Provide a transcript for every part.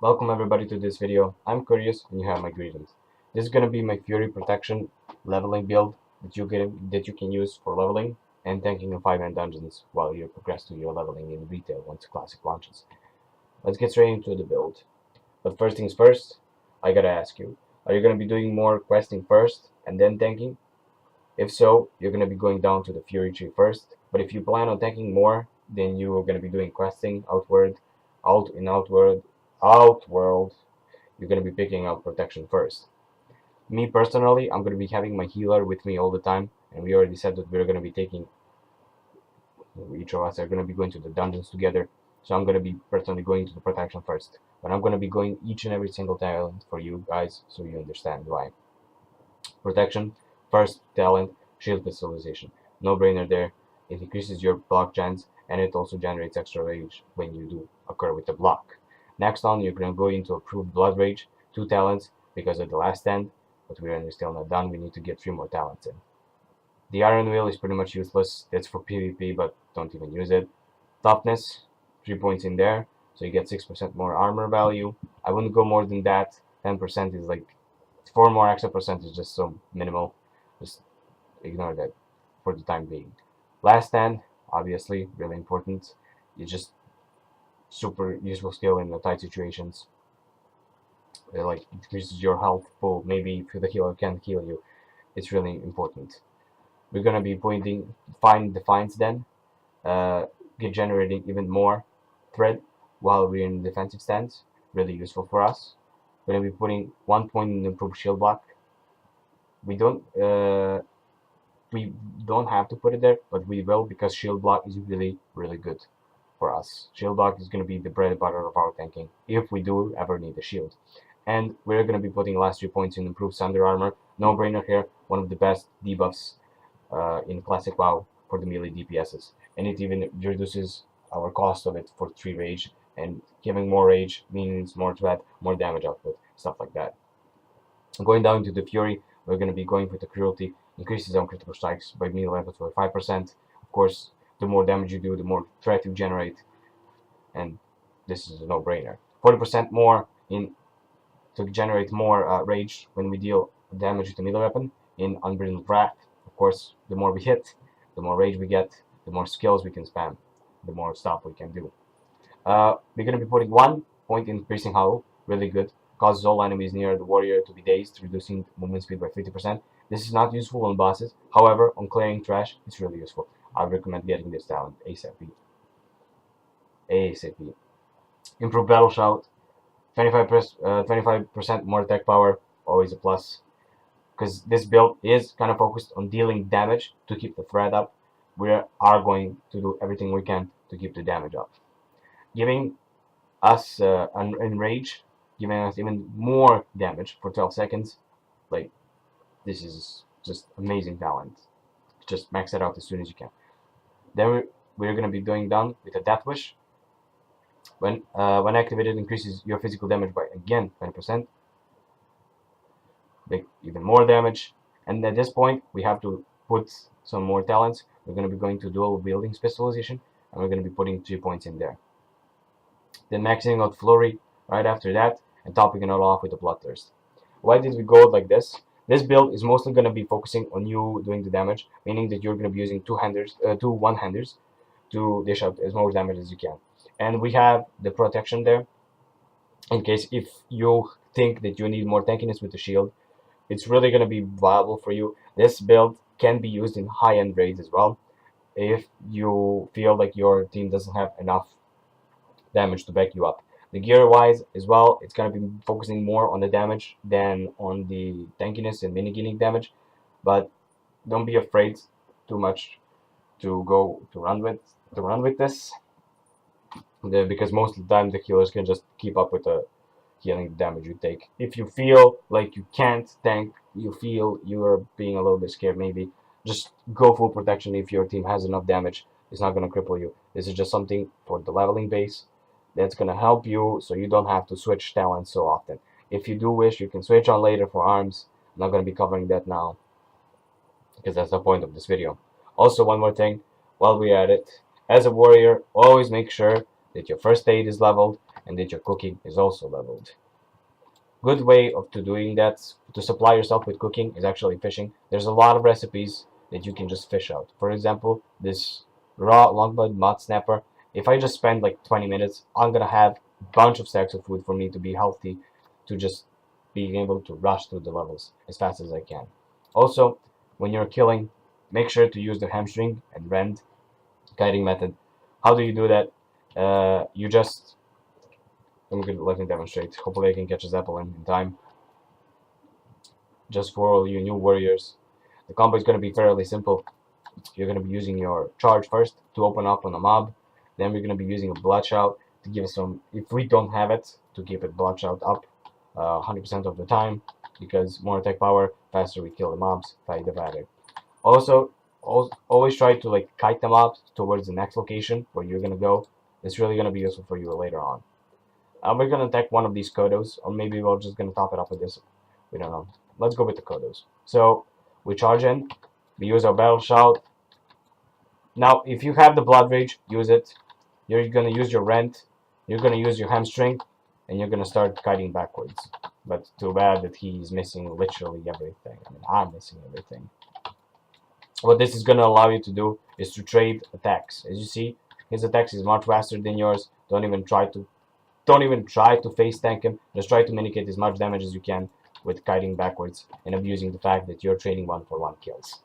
Welcome everybody to this video. I'm curious and you have my greetings. This is gonna be my Fury Protection leveling build that you can use for leveling and tanking in 5-man dungeons while you progress to your leveling in retail once Classic launches. Let's get straight into the build. But first things first, I gotta ask you, are you gonna be doing more questing first and then tanking? If so, you're gonna be going down to the Fury tree first. But if you plan on tanking more, then you are gonna be doing questing outworld, you're going to be picking up protection first. Me personally, I'm going to be having my healer with me all the time, and we already said that we're going to be taking, each of us are going to be going to the dungeons together, so I'm going to be personally going to the protection first. But I'm going to be going each and every single talent for you guys, so you understand why. Protection, first talent, shield specialization. No brainer there. It increases your block chance, and it also generates extra rage when you do occur with the block. Next on, you're going to go into approved blood rage, 2 talents because of the last stand, but we're still not done. We need to get 3 more talents in. The iron wheel is pretty much useless. That's for PvP, but don't even use it. Toughness, 3 points in there, so you get 6% more armor value. I wouldn't go more than that. 10% is like 4 more extra percent is just so minimal. Just ignore that for the time being. Last stand, obviously, really important. It's just super useful skill in the tight situations. It like increases your health pool. Maybe if the healer can't heal you, it's really important. We're gonna be pointing fine defines then, get generating even more thread while we're in defensive stance. Really useful for us. We're gonna be putting 1 point in improved shield block. We don't have to put it there, but we will because shield block is really good for us. Shield block is going to be the bread and butter of our tanking if we do ever need a shield. And we're going to be putting last 3 points in improved thunder armor. No brainer here, one of the best debuffs in Classic WoW for the melee DPSs. And it even reduces our cost of it for 3 rage, and giving more rage means more threat, more damage output, stuff like that. Going down to the Fury, we're going to be going with the Cruelty, increases on critical strikes by melee weapons by 5%. Of course, the more damage you do, the more threat you generate, and this is a no-brainer. 40% more to generate more rage when we deal damage with the melee weapon in Unbridled Wrath. Of course, the more we hit, the more rage we get, the more skills we can spam, the more stuff we can do. We're going to be putting 1 point in Piercing Howl, really good. Causes all enemies near the warrior to be dazed, reducing movement speed by 50%. This is not useful on bosses, however, on clearing trash, it's really useful. I recommend getting this talent ASAP. Improved Battle Shout, 25% more attack power, always a plus. Because this build is kind of focused on dealing damage to keep the threat up. We are going to do everything we can to keep the damage up. Giving us Enrage, giving us even more damage for 12 seconds. Like, this is just amazing talent. Just max it out as soon as you can. Then we're going to be doing down with a Death Wish. When activated, increases your physical damage by, again, 20%. Make even more damage. And at this point, we have to put some more talents. We're going to be going to dual wielding specialization, and we're going to be putting 3 points in there. Then maxing out Flurry right after that, and topping it all off with a Bloodthirst. Why did we go like this? This build is mostly going to be focusing on you doing the damage, meaning that you're going to be using two one-handers to dish out as much damage as you can. And we have the protection there, in case if you think that you need more tankiness with the shield, it's really going to be viable for you. This build can be used in high-end raids as well, if you feel like your team doesn't have enough damage to back you up. The gear wise as well, it's going to be focusing more on the damage than on the tankiness and mini-gaining damage, but don't be afraid too much to run with this, because most of the time the healers can just keep up with the healing damage you take. If you feel like you can't tank, you feel you're being a little bit scared, maybe just go full protection. If your team has enough damage, it's not going to cripple you. This is just something for the leveling base that's going to help you, so you don't have to switch talents so often. If you do wish, you can switch on later for arms. I'm not going to be covering that now, because that's the point of this video. Also, one more thing, while we're at it, as a warrior, always make sure that your first aid is leveled and that your cooking is also leveled. Good way of doing that, to supply yourself with cooking, is actually fishing. There's a lot of recipes that you can just fish out. For example, this raw longboard mud snapper, if I just spend like 20 minutes, I'm gonna have a bunch of stacks of food for me to be healthy, to just being able to rush through the levels as fast as I can. Also, when you're killing, make sure to use the hamstring and rend guiding method. How do you do that? You just, let me demonstrate. Hopefully I can catch a Zeppelin in time. Just for all you new warriors, the combo is going to be fairly simple. You're going to be using your charge first to open up on a mob. Then we're going to be using a bloodshot to give us some, if we don't have it, to keep it bloodshot up 100% of the time, because more attack power, faster we kill the mobs, the better. Also, always try to like kite them up towards the next location where you're going to go. It's really going to be useful for you later on. We're going to attack one of these Kodos, or maybe we're just going to top it up with this. We don't know. Let's go with the Kodos. So, we charge in, we use our battle shout. Now, if you have the Blood Rage, use it. You're going to use your Rent, you're going to use your Hamstring, and you're going to start kiting backwards. But too bad that he's missing literally everything. I mean, I'm missing everything. What this is going to allow you to do is to trade attacks. As you see, his attacks is much faster than yours. Don't even try to face tank him. Just try to mitigate as much damage as you can with kiting backwards and abusing the fact that you're trading 1-for-1 kills.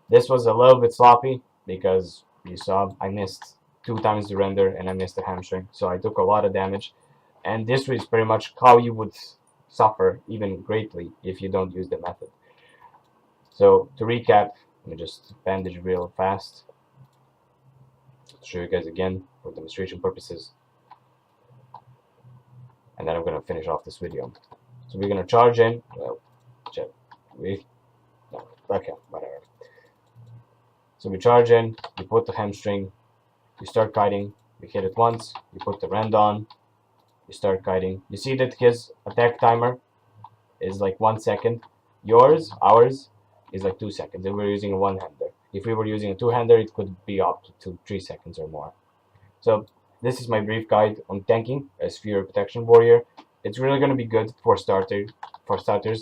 This was a little bit sloppy because you saw I missed 2 times the render and I missed the hamstring, so I took a lot of damage. And this is pretty much how you would suffer even greatly if you don't use the method. So to recap, let me just bandage real fast to show you guys again for demonstration purposes, and then I'm gonna finish off this video. So we're gonna charge in. Well, check. No, okay, whatever. So we charge in. You put the hamstring. You start kiting. We hit it once. You put the rend on. You start kiting. You see that his attack timer is like 1 second. Ours, is like 2 seconds, and we're using a one-hander. If we were using a two-hander, it could be up to 3 seconds or more. So this is my brief guide on tanking as Fury Protection Warrior. It's really going to be good for starters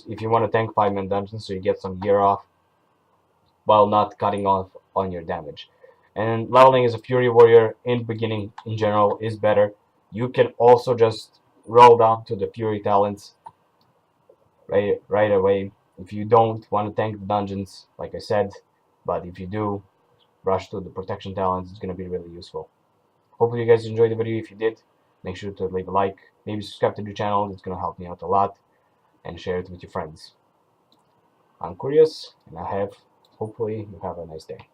if you want to tank 5-man dungeons, so you get some gear off while not cutting off on your damage. And leveling as a Fury Warrior in beginning in general is better. You can also just roll down to the Fury talents right away if you don't want to tank the dungeons, like I said. But if you do, rush to the protection talents. It's going to be really useful. Hopefully you guys enjoyed the video. If you did, make sure to leave a like, maybe subscribe to the channel. It's going to help me out a lot, and share it with your friends. I'm Curious, and hopefully you have a nice day.